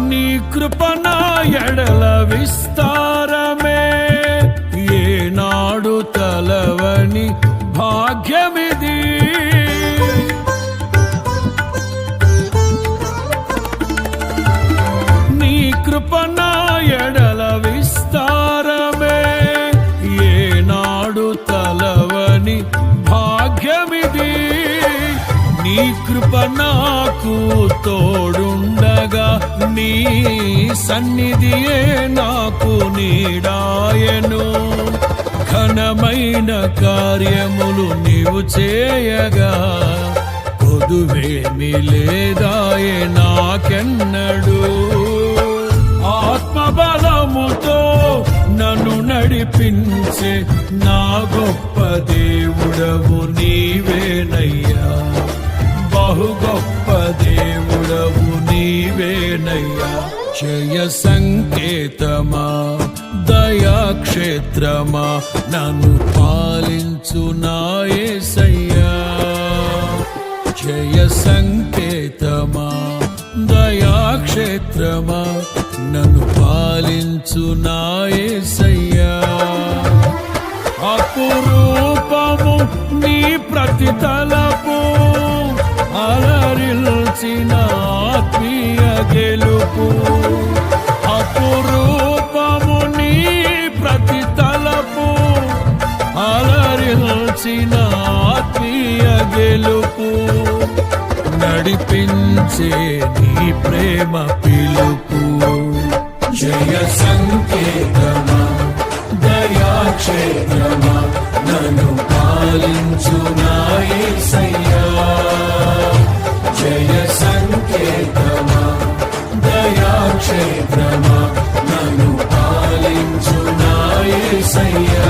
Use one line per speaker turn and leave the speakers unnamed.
నీ కృప నా ఎడల విస్తారమే, ఏనాడు తలవని భాగ్యమిది. నీ కృప నా ఎడల విస్తారమే, ఏనాడు తలవని భాగ్యమిది. నీ కృప నాకు తోడుండగా, నీ సన్నిధియే నాకు నీడాయను. ఘనమైన కార్యములు నీవు చేయగా, కొదువేమి లేదాయే నాకెన్నడు. ఆత్మబలముతో నన్ను నడిపించే నా గొప్ప దేవుడవు నీవేనయ్యా, బహు గొప్ప దేవుడవు నీవేనయ్యా. జయ సంకేతమా దయాక్షేత్రమా, నన్ను పాలించు నా యేసయ్యా. జయ సంకేతమా దయాక్షేత్రమా, నన్ను పాలించు నా యేసయ్యా. అపురూపము నీ ప్రతి తలపు, అలరిల్చిన ఆత్మీయ గెలుపు. అపురూపము నీ ప్రతి తలపు, అలరిల్చిన ఆత్మీయ గెలుపు. నడిపించే నీ ప్రేమ పిలుపు. జయ సంకేతమా దయాక్షేత్రమా, నన్ను పాలించు నా యేసయ్యా. జయ సంకేతమా దయాక్షేత్రమా, నన్ను పాలించు నా యేసయ్యా.